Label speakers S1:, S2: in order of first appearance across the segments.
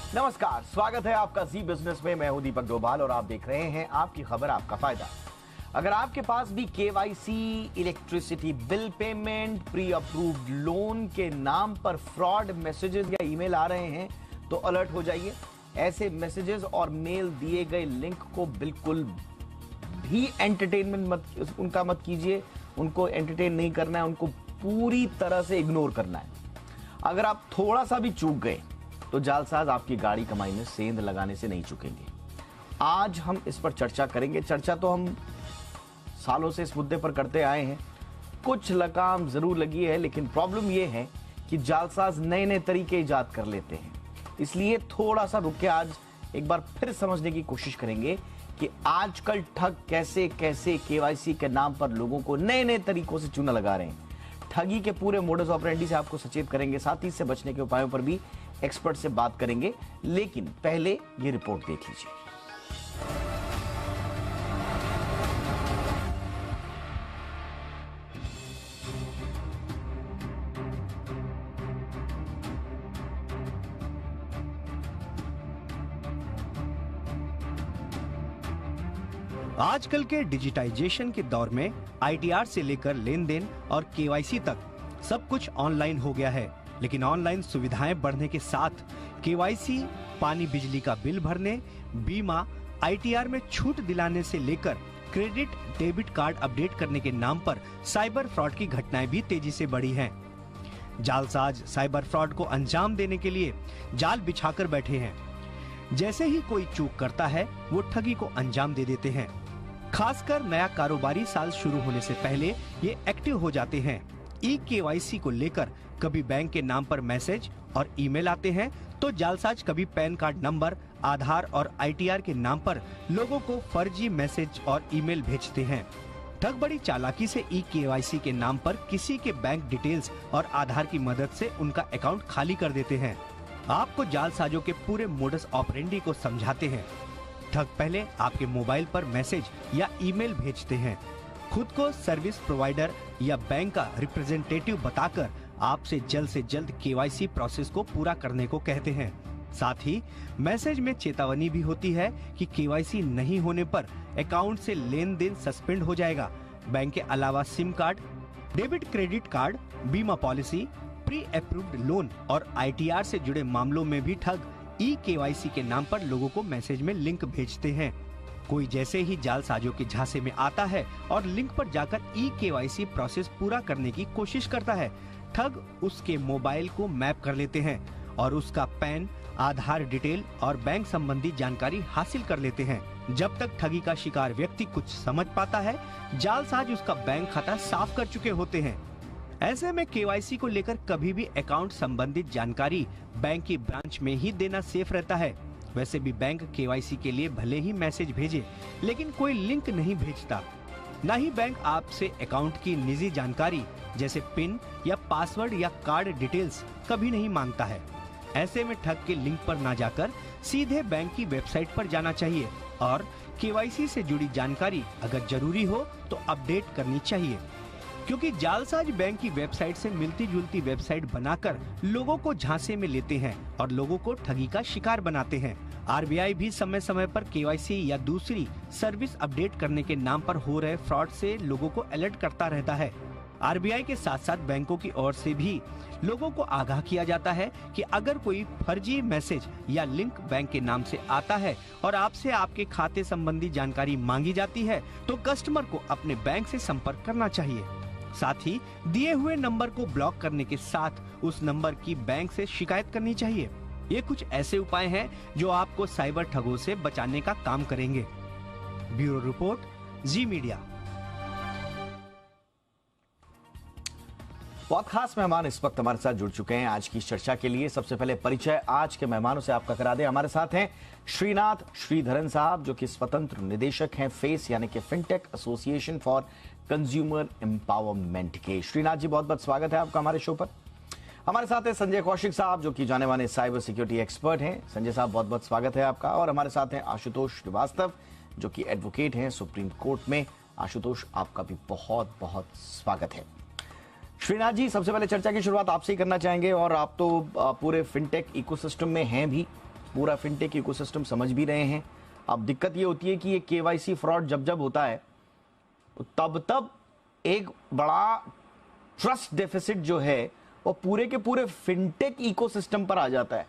S1: नमस्कार, स्वागत है आपका जी बिजनेस में। मैं हूं दीपक डोभाल और आप देख रहे हैं आपकी खबर आपका फायदा। अगर आपके पास भी KYC, electricity bill payment, pre approved loan के नाम पर फ्रॉड मैसेजेस या ईमेल आ रहे हैं तो अलर्ट हो जाइए। ऐसे मैसेजेस और मेल दिए गए लिंक को बिल्कुल भी एंटरटेनमेंट उनका मत कीजिए। उनको एंटरटेन नहीं करना है, उनको पूरी तरह से इग्नोर करना है। अगर आप थोड़ा सा भी चूक गए तो जालसाज आपकी गाड़ी कमाई में सेंध लगाने से नहीं चुकेंगे। आज हम इस पर चर्चा करेंगे। चर्चा तो हम सालों से इस मुद्दे पर करते आए हैं, कुछ लगाम जरूर लगी है, लेकिन प्रॉब्लम यह है कि जालसाज नए नए तरीके इजाद कर लेते हैं। इसलिए थोड़ा सा रुक के आज एक बार फिर समझने की कोशिश करेंगे कि आजकल ठग कैसे कैसे केवाईसी के नाम पर लोगों को नए नए तरीकों से चूना लगा रहे हैं। ठगी के पूरे मोडस ऑपरेंडी से आपको सचेत करेंगे, साथ ही इससे बचने के उपायों पर भी एक्सपर्ट से बात करेंगे। लेकिन पहले ये रिपोर्ट देख लीजिए।
S2: आजकल के डिजिटाइजेशन के दौर में आईटीआर से लेकर लेन देन और केवाईसी तक सब कुछ ऑनलाइन हो गया है। लेकिन ऑनलाइन सुविधाएं बढ़ने के साथ केवाईसी, पानी बिजली का बिल भरने, बीमा, आईटीआर में छूट दिलाने से लेकर क्रेडिट डेबिट कार्ड अपडेट करने के नाम पर साइबर फ्रॉड की घटनाएं भी तेजी से बढ़ी हैं। जालसाज साइबर फ्रॉड को अंजाम देने के लिए जाल बिछाकर बैठे हैं। जैसे ही कोई चूक करता है वो ठगी को अंजाम दे देते हैं। खासकर नया कारोबारी साल शुरू होने से पहले ये एक्टिव हो जाते हैं। केवाईसी को लेकर कभी बैंक के नाम पर मैसेज और ईमेल आते हैं तो जालसाज कभी पैन कार्ड नंबर, आधार और आईटीआर के नाम पर लोगों को फर्जी मैसेज और ईमेल भेजते हैं। ठग बड़ी चालाकी से केवाईसी के नाम पर किसी के बैंक डिटेल्स और आधार की मदद से उनका अकाउंट खाली कर देते हैं। आपको जालसाजों के पूरे मोडस ऑपरेंडी को समझाते हैं। ठग पहले आपके मोबाइल पर मैसेज या ईमेल भेजते हैं। खुद को सर्विस प्रोवाइडर या बैंक का रिप्रेजेंटेटिव बताकर आपसे जल्द केवाईसी प्रोसेस को पूरा करने को कहते हैं। साथ ही मैसेज में चेतावनी भी होती है कि केवाईसी नहीं होने पर अकाउंट से लेन देन सस्पेंड हो जाएगा। बैंक के अलावा SIM card, debit credit card, बीमा पॉलिसी, प्री अप्रूव्ड लोन और आईटीआर से जुड़े मामलों में भी ठग केवाईसी के नाम पर लोगों को मैसेज में लिंक भेजते हैं। कोई जैसे ही जालसाजों के झांसे में आता है और लिंक पर जाकर केवाईसी प्रोसेस पूरा करने की कोशिश करता है, ठग उसके मोबाइल को मैप कर लेते हैं और उसका पैन, आधार डिटेल और बैंक संबंधी जानकारी हासिल कर लेते हैं। जब तक ठगी का शिकार व्यक्ति कुछ समझ पाता है, जालसाज उसका बैंक खाता साफ कर चुके होते हैं। ऐसे में केवाईसी को लेकर कभी भी अकाउंट संबंधित जानकारी बैंक की ब्रांच में ही देना सेफ रहता है। वैसे भी बैंक केवाईसी के लिए भले ही मैसेज भेजे, लेकिन कोई लिंक नहीं भेजता। न ही बैंक आपसे अकाउंट की निजी जानकारी जैसे पिन या पासवर्ड या कार्ड डिटेल्स कभी नहीं मांगता है। ऐसे में ठग के लिंक पर ना जाकर सीधे बैंक की वेबसाइट पर जाना चाहिए और केवाईसी से जुड़ी जानकारी अगर जरूरी हो तो अपडेट करनी चाहिए, क्योंकि जालसाज बैंक की वेबसाइट से मिलती जुलती वेबसाइट बनाकर लोगों को झांसे में लेते हैं और लोगों को ठगी का शिकार बनाते हैं। आरबीआई भी समय समय पर केवाईसी या दूसरी सर्विस अपडेट करने के नाम पर हो रहे फ्रॉड से लोगों को अलर्ट करता रहता है। आरबीआई के साथ साथ बैंकों की ओर से भी लोगों को आगाह किया जाता है कि अगर कोई फर्जी मैसेज या लिंक बैंक के नाम से आता है और आपसे आपके खाते संबंधी जानकारी मांगी जाती है तो कस्टमर को अपने बैंक से संपर्क करना चाहिए। साथ ही दिए हुए नंबर को ब्लॉक करने के साथ उस नंबर की बैंक से शिकायत करनी चाहिए। ये कुछ ऐसे उपाय हैं जो आपको साइबर ठगों से बचाने का काम करेंगे। ब्यूरो रिपोर्ट, जी मीडिया।
S1: बहुत खास मेहमान इस वक्त हमारे साथ जुड़ चुके हैं आज की चर्चा के लिए। सबसे पहले परिचय आज के मेहमानों से आपका करा दें। हमारे साथ हैं श्रीनाथ श्रीधरन साहब, जो कि स्वतंत्र निदेशक हैं फेस यानी कि fintech association for consumer empowerment के। श्रीनाथ जी, बहुत बहुत स्वागत है आपका हमारे शो पर। हमारे साथ है संजय कौशिक साहब, जो कि जाने माने साइबर सिक्योरिटी एक्सपर्ट हैं। संजय साहब, बहुत बहुत स्वागत है आपका। और हमारे साथ हैं आशुतोष श्रीवास्तव, जो कि एडवोकेट हैं सुप्रीम कोर्ट में। आशुतोष, आपका भी बहुत बहुत स्वागत है। श्रीनाथ जी, सबसे पहले चर्चा की शुरुआत आपसे ही करना चाहेंगे और आप तो पूरे फिनटेक इकोसिस्टम में हैं भी, पूरा फिनटेक इकोसिस्टम समझ भी रहे हैं। अब दिक्कत ये होती है कि ये केवाईसी फ्रॉड जब जब होता है तब तब एक बड़ा ट्रस्ट डेफिसिट जो है वो पूरे के पूरे फिनटेक इकोसिस्टम पर आ जाता है।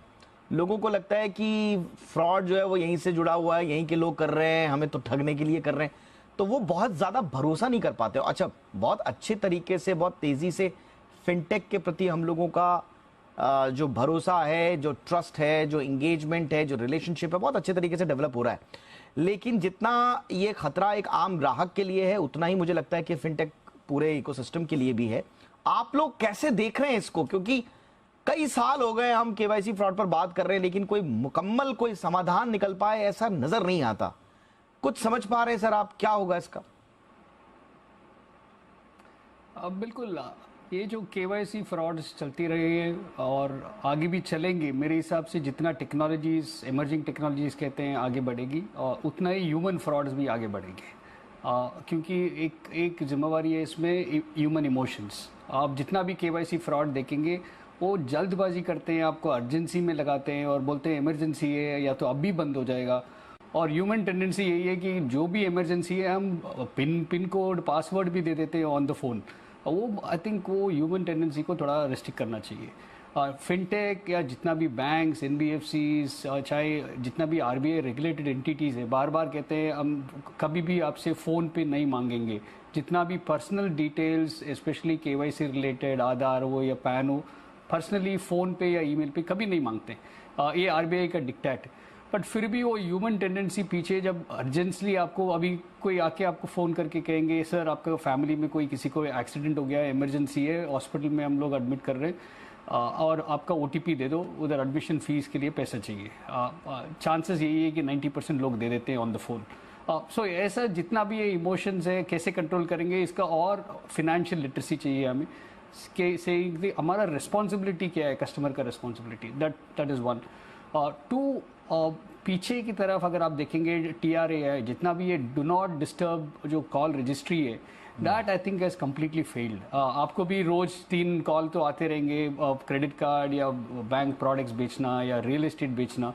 S1: लोगों को लगता है कि फ्रॉड जो है वो यहीं से जुड़ा हुआ है, यहीं के लोग कर रहे हैं, हमें तो ठगने के लिए कर रहे हैं, तो वो बहुत ज़्यादा भरोसा नहीं कर पाते। अच्छा, बहुत अच्छे तरीके से, बहुत तेज़ी से फिनटेक के प्रति हम लोगों का जो भरोसा है, जो ट्रस्ट है, जो इंगेजमेंट है, जो रिलेशनशिप है, बहुत अच्छे तरीके से डेवलप हो रहा है। लेकिन जितना ये खतरा एक आम ग्राहक के लिए है, उतना ही मुझे लगता है कि फिनटेक पूरे इकोसिस्टम के लिए भी है। आप लोग कैसे देख रहे हैं इसको? क्योंकि कई साल हो गए हम केवाईसी फ्रॉड पर बात कर रहे हैं, लेकिन कोई मुकम्मल कोई समाधान निकल पाए ऐसा नजर नहीं आता। कुछ समझ पा रहे हैं सर आप, क्या होगा इसका?
S3: अब बिल्कुल ये जो केवाईसी फ्रॉड्स चलती रही है और आगे भी चलेंगे, मेरे हिसाब से जितना टेक्नोलॉजीज, इमर्जिंग टेक्नोलॉजीज कहते हैं, आगे बढ़ेगी और उतना ही ह्यूमन फ्रॉड्स भी आगे बढ़ेंगे। क्योंकि एक जिम्मेवारी है इसमें, ह्यूमन इमोशंस। आप जितना भी केवाईसी फ्रॉड देखेंगे वो जल्दबाजी करते हैं, आपको अर्जेंसी में लगाते हैं और बोलते हैं इमरजेंसी है या तो अभी बंद हो जाएगा। और ह्यूमन टेंडेंसी यही है कि जो भी इमरजेंसी है हम पिन कोड, पासवर्ड भी दे देते हैं ऑन द फोन। वो आई थिंक वो ह्यूमन टेंडेंसी को थोड़ा रिस्ट्रिक्ट करना चाहिए। और फिनटेक या जितना भी बैंक्स, एनबीएफसीज, चाहे जितना भी आरबीआई रेगुलेटेड एंटिटीज़ है, बार बार कहते हैं हम कभी भी आपसे फ़ोन पे नहीं मांगेंगे। जितना भी personal details, specially KYC related, Aadhaar हो या पैन हो, पर्सनली फ़ोन पे या ईमेल पे कभी नहीं मांगते। ये आरबीआई का डिक्टेट है। बट फिर भी वो ह्यूमन टेंडेंसी पीछे, जब अर्जेंटली आपको अभी कोई आके आपको फ़ोन करके कहेंगे सर आपका फैमिली में कोई किसी को एक्सीडेंट हो गया है, इमरजेंसी है, हॉस्पिटल में हम लोग एडमिट कर रहे हैं और आपका ओटीपी दे दो, उधर एडमिशन फ़ीस के लिए पैसा चाहिए। चांसेस यही है कि 90% लोग दे देते हैं ऑन द फ़ोन। सो ऐसा जितना भी ये इमोशंस है कैसे कंट्रोल करेंगे इसका, और फिनेंशियल लिटरेसी चाहिए हमें के से हमारा रिस्पॉन्सिबिलिटी क्या है, कस्टमर का responsibility, that is one. Two, पीछे की तरफ अगर आप देखेंगे टीआरए है, जितना भी ये डू नॉट डिस्टर्ब जो कॉल रजिस्ट्री है, that I think has completely failed. आपको भी रोज़ 3 कॉल तो आते रहेंगे, क्रेडिट कार्ड या बैंक प्रोडक्ट्स बेचना या रियल एस्टेट बेचना,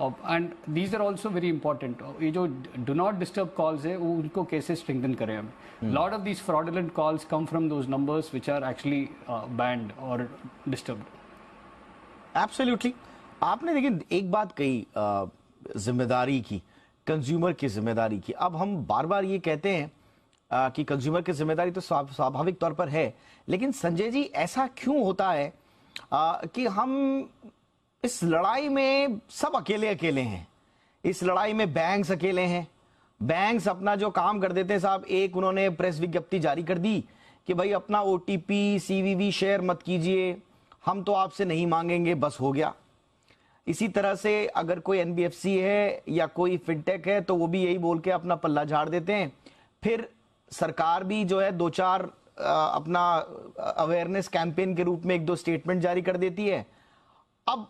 S3: and these are also very important. ये जो डू नॉट डिस्टर्ब कॉल्स है वो उनको कैसे स्ट्रेंथन करें हमें। Lot of these fraudulent calls come from those numbers which are actually banned और डिस्टर्ब्ड।
S1: एब्सोल्युटली। आपने देखिए एक बात कही जिम्मेदारी की, कंज्यूमर की जिम्मेदारी की। अब हम बार बार ये कहते हैं कि कंज्यूमर की जिम्मेदारी तो स्वाभाविक तौर पर है, लेकिन संजय जी ऐसा क्यों होता है कि हम इस लड़ाई में सब अकेले अकेले हैं? इस लड़ाई में बैंक्स अकेले हैं। बैंक्स अपना जो काम कर देते हैं साहब, एक उन्होंने प्रेस विज्ञप्ति जारी कर दी कि भाई अपना ओटीपी, सीवीवी शेयर मत कीजिए, हम तो आपसे नहीं मांगेंगे, बस हो गया। इसी तरह से अगर कोई एनबीएफसी है या कोई फिनटेक है तो वो भी यही बोल के अपना पल्ला झाड़ देते हैं। फिर सरकार भी जो है 2-4 अपना अवेयरनेस कैंपेन के रूप में 1-2 स्टेटमेंट जारी कर देती है। अब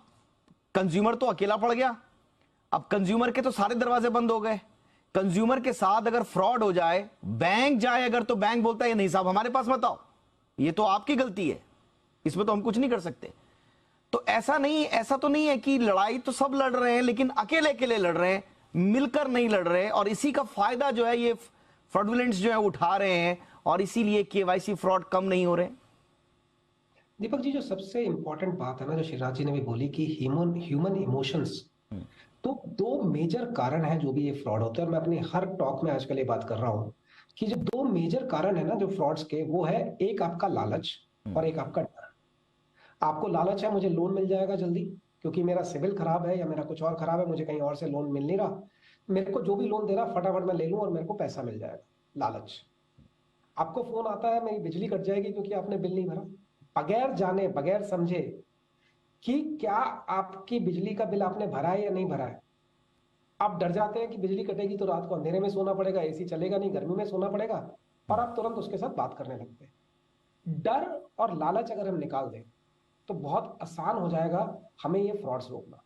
S1: कंज्यूमर तो अकेला पड़ गया। अब कंज्यूमर के तो सारे दरवाजे बंद हो गए। कंज्यूमर के साथ अगर फ्रॉड हो जाए, बैंक जाए अगर, तो बैंक बोलता है नहीं साहब हमारे पास मत आओ, ये तो आपकी गलती है, इसमें तो हम कुछ नहीं कर सकते। तो ऐसा तो नहीं है कि लड़ाई तो सब लड़ रहे हैं, लेकिन अकेले अकेले लड़ रहे हैं, मिलकर नहीं लड़ रहे, और इसी का फायदा जो है ये फ्रॉडुलेंट्स जो है उठा रहे हैं, और इसीलिए केवाईसी फ्रॉड कम नहीं हो रहे।
S4: दीपक जी, जो सबसे इंपॉर्टेंट बात है ना, जो शिवराज जी ने भी बोली कि ह्यूमन इमोशंस, तो 2 मेजर कारण है जो भी ये फ्रॉड होता है। मैं अपने हर टॉक में आजकल ये बात कर रहा हूं कि जो 2 मेजर कारण है ना जो फ्रॉड्स के, वो है एक आपका लालच और एक आपका डर। आपको लालच है मुझे लोन मिल जाएगा जल्दी, क्योंकि मेरा सिविल खराब है या मेरा कुछ और खराब है, मुझे कहीं और से लोन मिल नहीं रहा, मेरे को जो भी लोन दे रहा फटाफट मैं ले लूं और मेरे को पैसा मिल जाएगा, लालच। आपको फोन आता है मेरी बिजली कट जाएगी क्योंकि आपने बिल नहीं भरा, बगैर जाने बगैर समझे कि क्या आपकी बिजली का बिल आपने भरा है या नहीं भरा है। आप डर जाते हैं कि बिजली कटेगी तो रात को अंधेरे में सोना पड़ेगा, एसी चलेगा नहीं, गर्मी में सोना पड़ेगा, और आप तुरंत उसके साथ बात करने लगते हैं। डर और लालच अगर हम निकाल दें तो बहुत आसान हो जाएगा हमें ये फ्रॉड्स रोकना।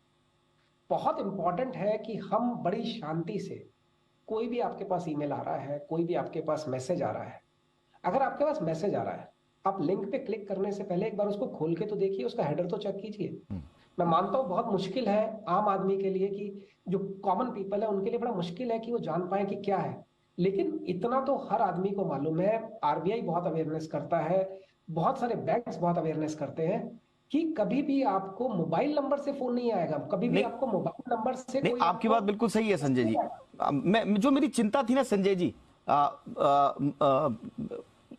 S4: बहुत इंपॉर्टेंट है कि हम बड़ी शांति से, कोई भी आपके पास ईमेल आ रहा है, कोई भी आपके पास मैसेज आ रहा है, अगर आपके पास मैसेज आ रहा है, आप लिंक पे क्लिक करने से पहले एक बार उसको खोल के तो देखिए, उसका हेडर तो चेक कीजिए मैं मानता हूँ बहुत मुश्किल है आम आदमी के लिए, कि जो कॉमन पीपल है उनके लिए बड़ा मुश्किल है कि वो जान पाए कि क्या है। लेकिन इतना तो हर आदमी को मालूम है, आरबीआई बहुत अवेयरनेस करता है, बहुत सारे बैंक्स बहुत अवेयरनेस करते हैं कि कभी भी आपको मोबाइल नंबर से फोन नहीं आएगा, कभी भी
S1: नहीं
S4: आपको मोबाइल नंबर से
S1: नहीं,
S4: कोई
S1: आपकी
S4: आपको
S1: बात बिल्कुल सही है संजय जी।
S4: नहीं आएगा।
S1: मैं जो मेरी चिंता थी ना संजय जी,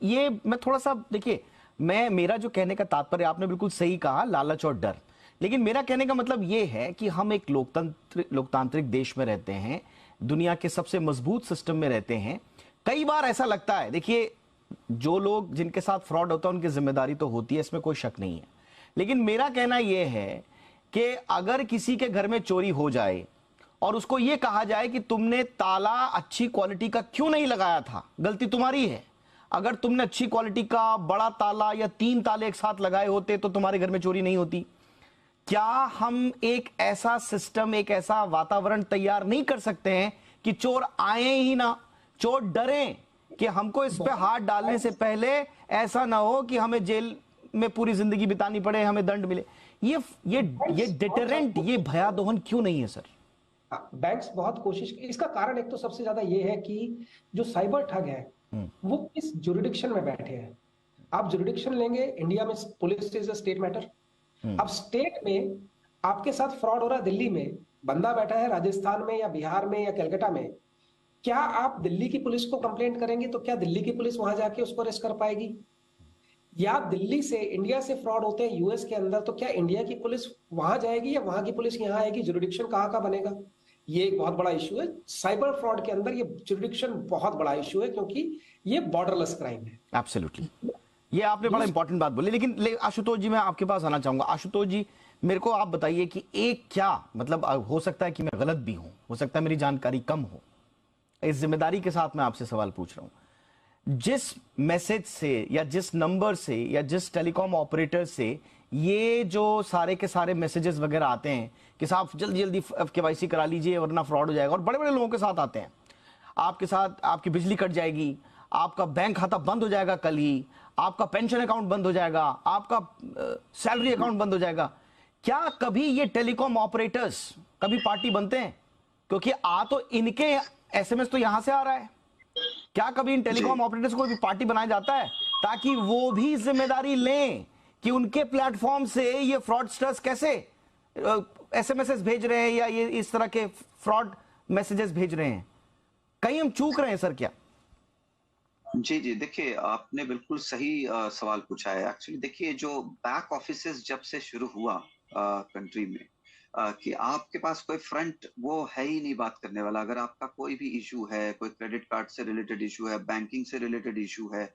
S1: ये मैं थोड़ा सा देखिए, मेरा जो कहने का तात्पर्य, आपने बिल्कुल सही कहा, लालच और डर। लेकिन मेरा कहने का मतलब ये है कि हम एक लोकतांत्रिक देश में रहते हैं, दुनिया के सबसे मजबूत सिस्टम में रहते हैं। कई बार ऐसा लगता है, देखिए, जो लोग जिनके साथ फ्रॉड होता है उनकी जिम्मेदारी तो होती है, इसमें कोई शक नहीं है। लेकिन मेरा कहना यह है कि अगर किसी के घर में चोरी हो जाए और उसको यह कहा जाए कि तुमने ताला अच्छी क्वालिटी का क्यों नहीं लगाया था, गलती तुम्हारी है। अगर तुमने अच्छी क्वालिटी का बड़ा ताला या 3 ताले एक साथ लगाए होते तो तुम्हारे घर में चोरी नहीं होती। क्या हम एक ऐसा सिस्टम, एक ऐसा वातावरण तैयार नहीं कर सकते हैं कि चोर आए ही ना, चोर डरें कि हमको इस पे हाथ डालने से पहले ऐसा ना हो कि हमें जेल में पूरी जिंदगी बितानी पड़े, हमें दंड मिले। ये डिटरेंट, ये भयादोहन क्यों नहीं है सर?
S4: बैंक्स बहुत कोशिश, इसका कारण एक तो सबसे ज्यादा ये है कि जो साइबर ठग है वो किस जुरिडिक्शन में बैठे हैं। आप जुरिडिक्शन लेंगे, इंडिया में police is a state matter. अब स्टेट में आपके साथ फ्रॉड हो रहा है, दिल्ली में बंदा बैठा है, राजस्थान में या बिहार में या कलकत्ता में, क्या आप दिल्ली की पुलिस को कंप्लेंट करेंगे तो क्या दिल्ली की पुलिस वहां जाके उसको अरेस्ट कर पाएगी? या दिल्ली से, इंडिया से फ्रॉड होते हैं यूएस के अंदर, तो क्या इंडिया की पुलिस वहां जाएगी या वहां की पुलिस यहां आएगी? जुरिडिक्शन कहाँ का बनेगा? ये एक बहुत बड़ा इशू है साइबर फ्रॉड के अंदर। ये जुरिडिक्शन बहुत बड़ा इशू है क्योंकि ये बॉर्डरलेस क्राइम है।
S1: एब्सोल्युटली, ये आपने बड़ा इंपॉर्टेंट बात बोली। लेकिन आशुतोष जी, मैं आपके पास आना चाहूंगा। आशुतोष जी, मेरे को आप बताइए कि एक क्या मतलब, हो सकता है कि मैं गलत भी हूं, हो सकता है मेरी जानकारी कम हो, इस जिम्मेदारी के साथ मैं आपसे सवाल पूछ रहा हूं। जिस मैसेज से या जिस नंबर से या जिस टेलीकॉम ऑपरेटर से ये जो सारे के सारे मैसेजेस वगैरह आते हैं कि साहब जल्दी जल्दी केवाईसी करा लीजिए वरना फ्रॉड हो जाएगा, और बड़े बड़े लोगों के साथ आते हैं, आपके साथ आपकी बिजली कट जाएगी, आपका बैंक खाता बंद हो जाएगा कल ही, आपका पेंशन अकाउंट बंद हो जाएगा, आपका सैलरी अकाउंट बंद हो जाएगा। क्या कभी ये टेलीकॉम ऑपरेटर्स कभी पार्टी बनते हैं? क्योंकि आ तो इनके एसएमएस तो यहां से आ रहा है। क्या कभी इन टेलीकॉम ऑपरेटर्स को भी पार्टी बनाया जाता है ताकि वो भी जिम्मेदारी लें कि उनके प्लेटफॉर्म से ये फ्रॉडस्टर्स कैसे एसएमएस भेज रहे हैं या ये इस तरह के फ्रॉड मैसेजेस भेज रहे हैं? कहीं हम चूक रहे हैं सर क्या?
S5: जी जी, देखिए आपने बिल्कुल सही सवाल पूछा है। एक्चुअली देखिए, जो बैक ऑफिसेस जब से शुरू हुआ कंट्री में, कि आपके पास कोई फ्रंट वो है ही नहीं बात करने वाला। अगर आपका कोई भी इशू है, कोई क्रेडिट कार्ड से रिलेटेड इशू है, बैंकिंग से रिलेटेड इशू है,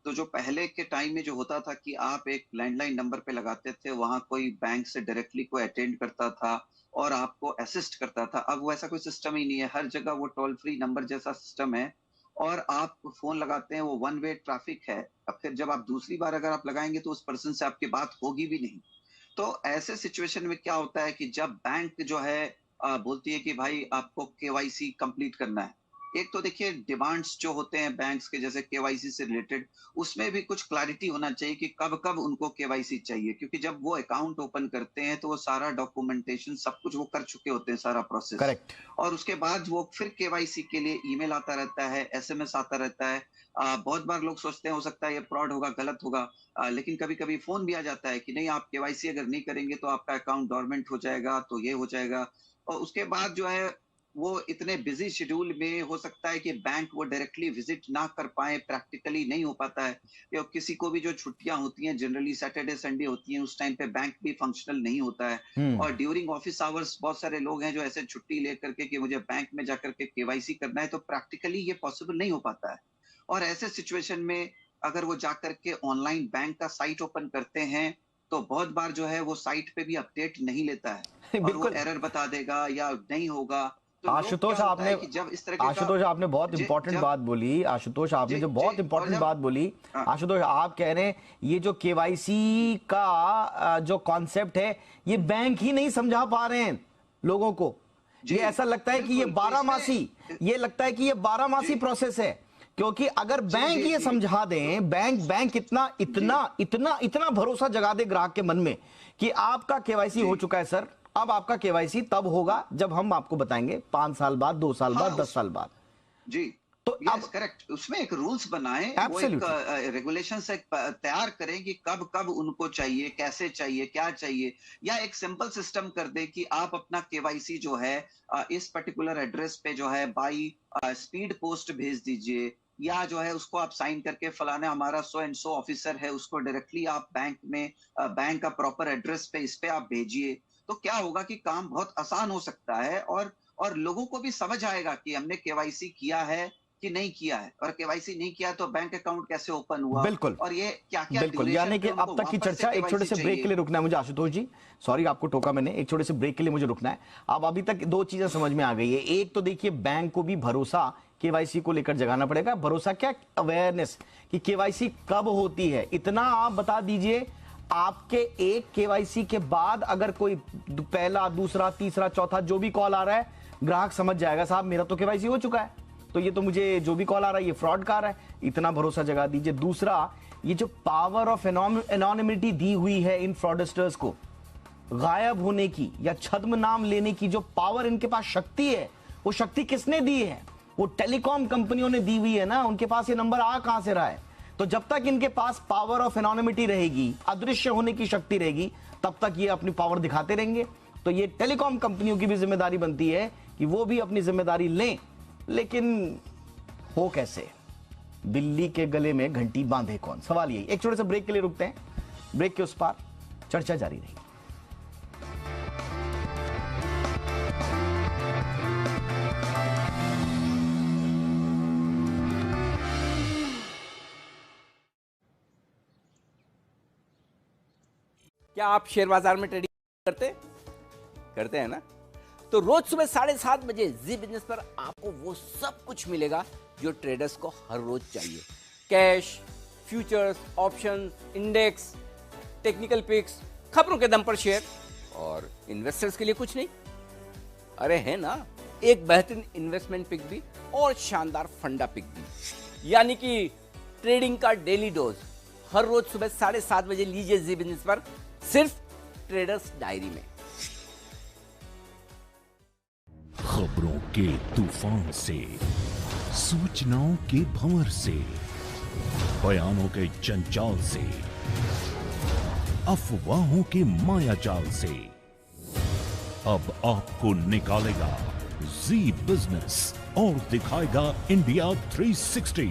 S5: तो जो पहले के टाइम में जो होता था कि आप एक लैंडलाइन नंबर पे लगाते थे, वहां कोई बैंक से डायरेक्टली कोई अटेंड करता था और आपको असिस्ट करता था। अब वैसा कोई सिस्टम ही नहीं है, हर जगह वो टोल फ्री नंबर जैसा सिस्टम है और आप फोन लगाते हैं, वो वन वे ट्रैफिक है। अब फिर जब आप दूसरी बार अगर आप लगाएंगे तो उस पर्सन से आपकी बात होगी भी नहीं। तो ऐसे सिचुएशन में क्या होता है कि जब बैंक जो है बोलती है कि भाई आपको केवाईसी कंप्लीट करना है, एक तो देखिए डिमांड्स जो होते हैं बैंक्स के, जैसे केवाईसी से रिलेटेड, उसमें भी कुछ क्लैरिटी होना चाहिए कि कब कब उनको केवाईसी चाहिए, क्योंकि जब वो अकाउंट ओपन करते हैं तो वो सारा डॉक्यूमेंटेशन सब कुछ वो कर चुके होते हैं, सारा प्रोसेस।
S1: करेक्ट।
S5: और उसके बाद वो फिर केवाईसी के लिए ईमेल आता रहता है, एसएमएस आता रहता है। बहुत बार लोग सोचते हैं हो सकता है ये फ्रॉड होगा, गलत होगा, लेकिन कभी कभी फोन भी आ जाता है कि नहीं, आप केवाईसी अगर नहीं करेंगे तो आपका अकाउंट डोरमेंट हो जाएगा, तो ये हो जाएगा। और उसके बाद जो है वो इतने बिजी शेड्यूल में हो सकता है कि बैंक वो डायरेक्टली विजिट ना कर पाए, प्रैक्टिकली नहीं हो पाता है। या किसी को भी जो छुट्टियां होती हैं, जनरली सैटरडे संडे होती हैं, उस टाइम पे बैंक भी फंक्शनल नहीं होता है। और ड्यूरिंग ऑफिस आवर्स बहुत सारे लोग हैं जो ऐसे छुट्टी लेकर के कि मुझे बैंक में जाकर के केवाईसी करना है, तो प्रैक्टिकली ये पॉसिबल नहीं हो पाता है। और ऐसे सिचुएशन में अगर वो जाकर के ऑनलाइन बैंक का साइट ओपन करते हैं तो बहुत बार जो है वो साइट पे भी अपडेट नहीं लेता है और वो एरर बता देगा या नहीं होगा। तो
S1: आशुतोष आपने
S5: जब इस तरह
S1: आशुतोष आपने बहुत इंपॉर्टेंट बात बोली। आशुतोष आपने जो बहुत इंपॉर्टेंट बात बोली, आशुतोष आप कह रहे हैं ये जो केवाईसी का जो कॉन्सेप्ट है ये बैंक ही नहीं समझा पा रहे हैं लोगों को। ये ऐसा लगता है कि ये 12 मासी, ये लगता है कि ये 12 मासी प्रोसेस है क्योंकि अगर बैंक ये समझा दें, बैंक इतना भरोसा जगा दे ग्राहक के मन में कि आपका केवाईसी हो चुका है सर, अब आपका केवाईसी तब होगा जब हम आपको बताएंगे 5 साल बाद, 2 साल बाद, 10 साल बाद।
S5: जी, तो अब करेक्ट, उसमें एक रूल्स बनाएं, वो एक रेगुलेशंस एक तैयार करें कि कब कब उनको चाहिए, कैसे चाहिए, क्या चाहिए, या एक सिंपल सिस्टम कर दे कि आप अपना केवाईसी जो है इस पर्टिकुलर एड्रेस पे जो है बाई स्पीड पोस्ट भेज दीजिए, या जो है उसको आप साइन करके फलाना हमारा सो एंड सो ऑफिसर है, उसको डायरेक्टली आप बैंक में बैंक का प्रॉपर एड्रेस पे इस पे आप भेजिए। तो क्या होगा कि काम बहुत आसान हो सकता है, और लोगों को भी समझ आएगा कि हमने केवाईसी किया है कि नहीं किया है, और केवाईसी नहीं किया तो बैंक अकाउंट कैसे ओपन हुआ,
S1: बिल्कुल,
S5: और ये क्या-क्या
S1: बिल्कुल। यानी कि अब तक की चर्चा, एक छोटे से ब्रेक के लिए रुकना है मुझे आशुतोष जी, सॉरी आपको टोका मैंने, एक छोटे से ब्रेक के लिए मुझे रुकना है। अब अभी तक 2 चीजें समझ में आ गई है। एक तो देखिए, बैंक को भी भरोसा केवाईसी को लेकर जगाना पड़ेगा। भरोसा क्या, अवेयरनेस कि केवाईसी कब होती है, इतना आप बता दीजिए। आपके एक केवाईसी के बाद अगर कोई पहला, दूसरा, तीसरा, चौथा जो भी कॉल आ रहा है, ग्राहक समझ जाएगा साहब मेरा तो केवाईसी हो चुका है, तो ये तो मुझे जो भी कॉल आ रहा है ये फ्रॉड का आ रहा है, इतना भरोसा जगा दीजिए। दूसरा, ये जो पावर ऑफ एनोनिमिटी दी हुई है इन फ्रॉडस्टर्स को, गायब होने की या छद्म नाम लेने की जो पावर इनके पास शक्ति है, वो शक्ति किसने दी है? वो टेलीकॉम कंपनियों ने दी हुई है ना। उनके पास ये नंबर आ कहां से रहा है? तो जब तक इनके पास पावर ऑफ एनोनिमिटी रहेगी, अदृश्य होने की शक्ति रहेगी, तब तक ये अपनी पावर दिखाते रहेंगे। तो ये टेलीकॉम कंपनियों की भी जिम्मेदारी बनती है कि वो भी अपनी जिम्मेदारी लें, लेकिन हो कैसे? बिल्ली के गले में घंटी बांधे कौन? सवाल यही। एक छोटे से ब्रेक के लिए रुकते हैं, ब्रेक के उस पार चर्चा जारी रहेगी।
S6: क्या आप शेयर बाजार में ट्रेडिंग करते हैं ना? तो रोज सुबह 7:30 बजे जी बिजनेस पर आपको वो सब कुछ मिलेगा जो ट्रेडर्स को हर रोज चाहिए। Cash, futures, options, index, technical picks, खबरों के दम पर शेयर, और इन्वेस्टर्स के लिए कुछ नहीं। अरे है ना, एक बेहतरीन इन्वेस्टमेंट पिक भी और शानदार फंडा पिक भी, यानी कि ट्रेडिंग का डेली डोज हर रोज सुबह 7:30 बजे लीजिए जी बिजनेस पर, सिर्फ ट्रेडर्स डायरी में।
S7: खबरों के तूफान से, सूचनाओं के भंवर से, बयानों के जंजाल से, अफवाहों के मायाजाल से, अब आपको निकालेगा जी बिजनेस और दिखाएगा इंडिया 360।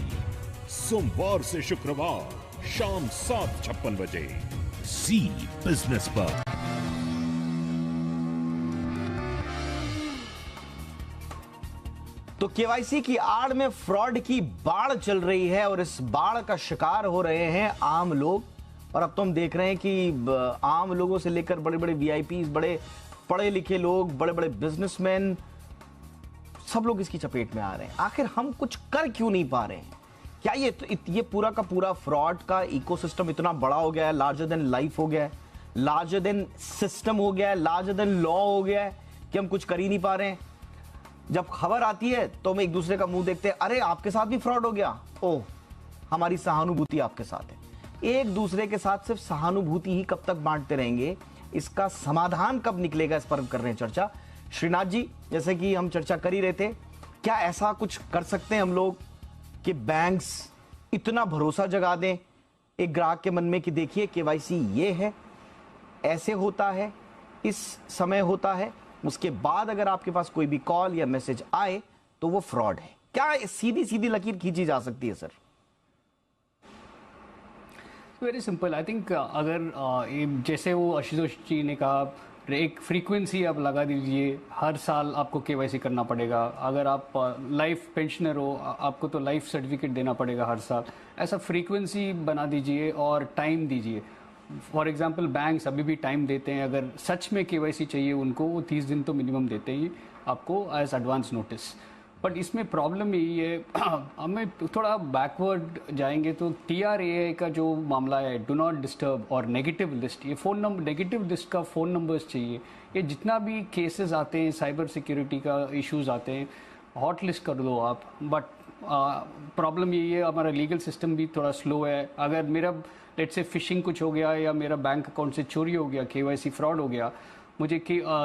S7: सोमवार से शुक्रवार शाम 7:56 बजे जी बिजनेस पर।
S1: तो केवाईसी की आड़ में फ्रॉड की बाढ़ चल रही है, और इस बाढ़ का शिकार हो रहे हैं आम लोग। और अब तो हम देख रहे हैं कि आम लोगों से लेकर बड़े बड़े वीआईपीज, बड़े पढ़े लिखे लोग, बड़े बड़े बिजनेसमैन, सब लोग इसकी चपेट में आ रहे हैं। आखिर हम कुछ कर क्यों नहीं पा रहे हैं? क्या ये पूरा का पूरा फ्रॉड का इकोसिस्टम इतना बड़ा हो गया है, लार्जर देन लाइफ हो गया है, लार्जर देन सिस्टम हो गया है, लार्जर देन लॉ हो गया है, कि हम कुछ कर ही नहीं पा रहे हैं? जब खबर आती है तो हम एक दूसरे का मुंह देखते हैं, अरे आपके साथ भी फ्रॉड हो गया, ओह हमारी सहानुभूति आपके साथ है। एक दूसरे के साथ सिर्फ सहानुभूति ही कब तक बांटते रहेंगे? इसका समाधान कब निकलेगा, इस पर कर रहे हैं चर्चा। श्रीनाथ जी, जैसे कि हम चर्चा कर ही रहे थे, क्या ऐसा कुछ कर सकते हैं हम लोग कि बैंक्स इतना भरोसा जगा दें एक ग्राहक के मन में कि देखिए केवाईसी ये है, ऐसे होता है, इस समय होता है, उसके बाद अगर आपके पास कोई भी कॉल या मैसेज आए तो वो फ्रॉड है? क्या सीधी सीधी लकीर खींची जा सकती है sir?
S3: Very simple. I think अगर जैसे वो आशुतोष जी ने कहा, एक फ्रीक्वेंसी आप लगा दीजिए, हर साल आपको केवाईसी करना पड़ेगा। अगर आप लाइफ पेंशनर हो, आपको तो लाइफ सर्टिफिकेट देना पड़ेगा हर साल। ऐसा फ्रीक्वेंसी बना दीजिए और टाइम दीजिए। फॉर एग्जांपल बैंक्स अभी भी टाइम देते हैं, अगर सच में केवाईसी चाहिए उनको, वो 30 दिन तो मिनिमम देते ही आपको एज एडवांस नोटिस। बट इसमें प्रॉब्लम यही है, हमें थोड़ा बैकवर्ड जाएंगे तो TRAI का जो मामला है, डू नॉट डिस्टर्ब और नेगेटिव लिस्ट, ये फ़ोन नंबर, नेगेटिव लिस्ट का फ़ोन नंबर्स चाहिए। ये जितना भी केसेस आते हैं, साइबर सिक्योरिटी का इश्यूज आते हैं, हॉट लिस्ट कर दो आप। बट प्रॉब्लम यही है, हमारा लीगल सिस्टम भी थोड़ा स्लो है। अगर मेरा लेट से फिशिंग कुछ हो गया या मेरा बैंक अकाउंट से चोरी हो गया, केवाईसी फ्रॉड हो गया, मुझे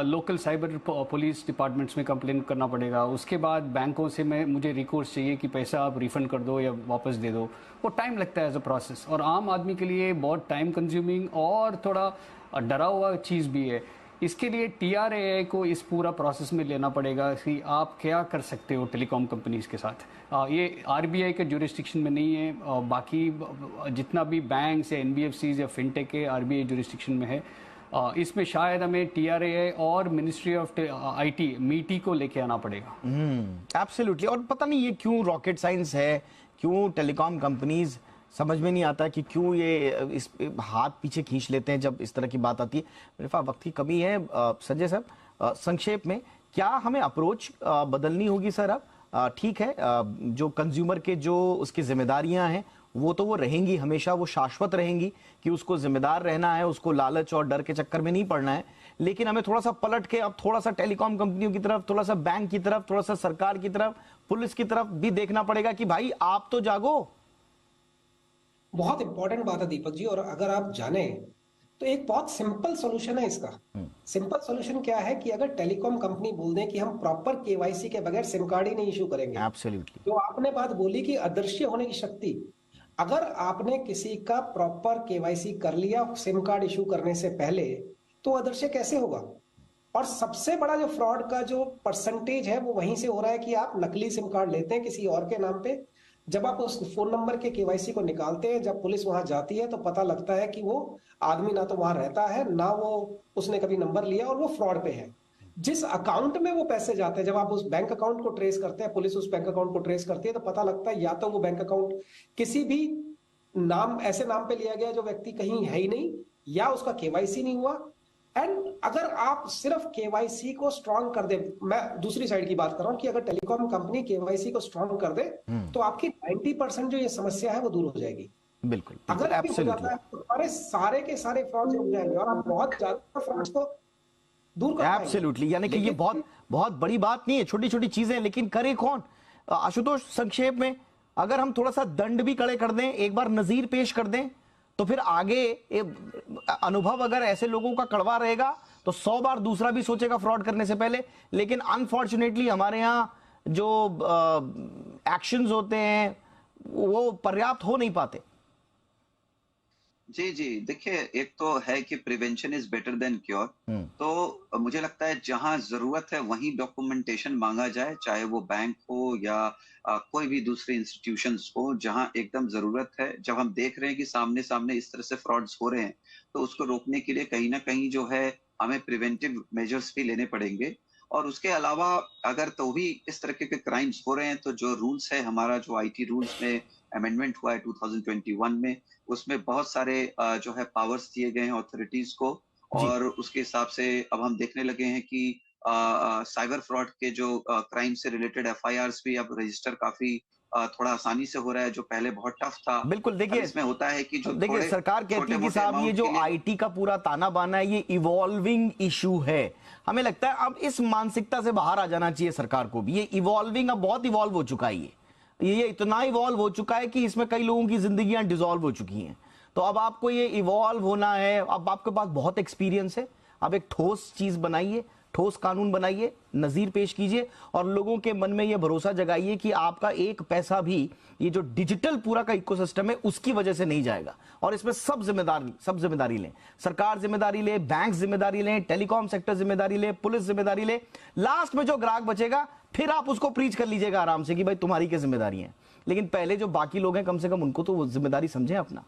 S3: लोकल साइबर पुलिस डिपार्टमेंट्स में कंप्लेन करना पड़ेगा। उसके बाद बैंकों से मुझे रिकोर्स चाहिए कि पैसा आप रिफंड कर दो या वापस दे दो। वो टाइम लगता है एज अ प्रोसेस, और आम आदमी के लिए बहुत टाइम कंज्यूमिंग और थोड़ा डरा हुआ चीज़ भी है। इसके लिए TRAI को इस पूरा प्रोसेस में लेना पड़ेगा कि आप क्या कर सकते हो टेलीकॉम कंपनीज के साथ। ये RBI के जुरिस्डिक्शन में नहीं है, बाकी जितना भी बैंक्स या NBFCs या फिनटेक के RBI जुरिस्डिक्शन में है। इसमें शायद हमें TRAI और मिनिस्ट्री ऑफ IT MeitY को लेके आना पड़ेगा।
S1: एब्सोल्युटली। और पता नहीं ये क्यों रॉकेट साइंस है, क्यों टेलीकॉम कंपनीज समझ में नहीं आता कि क्यों ये इस हाथ पीछे खींच लेते हैं जब इस तरह की बात आती है। मेरे पास वक्त की कमी है। संजय साहब, संक्षेप में क्या हमें अप्रोच बदलनी होगी सर? अब ठीक है, जो कंज्यूमर के जो उसकी जिम्मेदारियां हैं वो तो वो रहेंगी, हमेशा वो शाश्वत रहेंगी कि उसको जिम्मेदार रहना है, उसको लालच और डर के चक्कर में नहीं पड़ना है। लेकिन हमें थोड़ा सा पलट के अब थोड़ा सा टेलीकॉम कंपनियों की तरफ, थोड़ा सा बैंक की तरफ, थोड़ा सा सरकार की तरफ, पुलिस की तरफ भी देखना पड़ेगा कि भाई आप तो जागो।
S4: बहुत इंपॉर्टेंट बात है दीपक जी। और अगर आप जाने तो एक बहुत सिंपल सॉल्यूशन है इसका। सिंपल सॉल्यूशन क्या है कि अगर टेलीकॉम कंपनी बोल दें कि हम प्रॉपर केवाईसी के बगैर सिम कार्ड ही नहीं इशू करेंगे।
S1: एब्सोल्युटली।
S4: तो आपने बात बोली कि अदृश्य होने की शक्ति, अगर आपने किसी का प्रॉपर केवाईसी कर लिया सिम कार्ड इशू करने से पहले, तो अदृश्य कैसे होगा? और सबसे बड़ा जो फ्रॉड का जो परसेंटेज है वो वहीं से हो रहा है कि आप नकली सिम कार्ड लेते हैं किसी और के नाम पे। जब आप उस फोन नंबर के केवाईसी को निकालते हैं, जब पुलिस वहां जाती है तो पता लगता है कि वो आदमी ना तो वहां रहता है, ना वो उसने कभी नंबर लिया, और वो फ्रॉड पे है। जिस अकाउंट में वो पैसे जाते हैं, जब आप उस बैंक अकाउंट को ट्रेस करते हैं, पुलिस उस बैंक अकाउंट को ट्रेस करती है, तो पता लगता है या तो वो बैंक अकाउंट किसी भी नाम, ऐसे नाम पे लिया गया जो व्यक्ति कहीं है ही नहीं, या उसका केवाईसी नहीं हुआ। एंड अगर आप सिर्फ केवाईसी को स्ट्रांग कर दे, मैं दूसरी साइड की बात कर रहा हूं कि अगर टेलीकॉम कंपनी केवाईसी को स्ट्रांग कर दे तो आपकी 90% जो ये समस्या है वो दूर हो जाएगी।
S1: बिल्कुल।
S4: अगर हो जाता है तो हमारे सारे के सारे फ्रॉड रुक जाएंगे और आप बहुत ज्यादा फ्रॉड्स को दूर कर पाएंगे।
S1: एब्सोल्युटली। यानी कि ये बहुत बड़ी बात नहीं है, छोटी छोटी चीजें, लेकिन करे कौन? आशुतोष, संक्षेप में अगर हम थोड़ा सा दंड भी कड़े कर दें, एक बार नजीर पेश कर दें, तो फिर आगे अनुभव अगर ऐसे लोगों का कड़वा रहेगा तो 100 बार दूसरा भी सोचेगा फ्रॉड करने से पहले। लेकिन अनफॉर्चुनेटली हमारे यहाँ जो एक्शंस होते हैं वो पर्याप्त हो नहीं पाते।
S5: जी जी, देखिए, एक तो है कि prevention is better than cure. तो मुझे लगता है जहां जरूरत है वहीं डॉक्यूमेंटेशन मांगा जाए, चाहे वो बैंक हो या कोई भी दूसरे इंस्टीट्यूशंस हो, जहां एकदम जरूरत है। जब हम देख रहे हैं कि सामने सामने इस तरह से फ्रॉड्स हो रहे हैं, तो उसको रोकने के लिए कहीं ना कहीं जो है हमें प्रिवेंटिव मेजर्स भी लेने पड़ेंगे। और उसके अलावा अगर तो भी इस तरह के क्राइम्स हो रहे हैं, तो जो रूल्स है, हमारा जो IT रूल्स में अमेंडमेंट हुआ है 2021 में, उसमें बहुत सारे जो है पावर्स दिए गए हैं ऑथोरिटीज को। और उसके हिसाब से अब हम देखने लगे हैं कि साइबर फ्रॉड के जो क्राइम से रिलेटेड FIRs भी अब रजिस्टर काफी थोड़ा आसानी से हो रहा है, जो पहले बहुत टफ था।
S1: बिल्कुल। देखिए,
S5: इसमें होता है कि जो
S1: देखिए सरकार कहती है कि साहब ये जो IT का पूरा ताना बाना है ये इवॉल्विंग इशू है। हमें लगता है अब इस मानसिकता से बाहर आ जाना चाहिए सरकार को भी। ये इवॉल्विंग अब बहुत इवॉल्व हो चुका है, ये इतना इवॉल्व हो चुका है कि इसमें कई लोगों की जिंदगियां डिसॉल्व हो चुकी हैं। तो अब आपको ये इवॉल्व होना है। अब आपके पास बहुत एक्सपीरियंस है, अब एक ठोस चीज बनाइए, ठोस कानून बनाइए, नजीर पेश कीजिए और लोगों के मन में यह भरोसा जगाइए कि आपका एक पैसा भी ये जो डिजिटल पूरा का इकोसिस्टम है उसकी वजह से नहीं जाएगा। और इसमें सब जिम्मेदारी लें, सरकार जिम्मेदारी ले, बैंक जिम्मेदारी लें, टेलीकॉम सेक्टर जिम्मेदारी ले, पुलिस जिम्मेदारी ले। लास्ट में जो ग्राहक बचेगा फिर आप उसको प्रीच कर लीजिएगा आराम से कि भाई तुम्हारी क्या जिम्मेदारी है। लेकिन पहले जो बाकी लोग हैं कम से कम उनको तो वो जिम्मेदारी समझें अपना।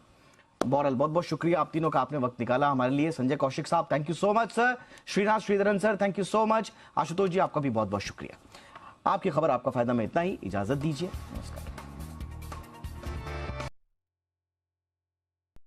S1: बहरहाल बहुत बहुत शुक्रिया आप तीनों का, आपने वक्त निकाला हमारे लिए। संजय कौशिक साहब, thank you so much sir. Srinath Sridharan sir, thank you so much. Ashutosh ji, आपका भी बहुत बहुत शुक्रिया। आपकी खबर आपका फायदा में इतना ही, इजाजत दीजिए, नमस्कार।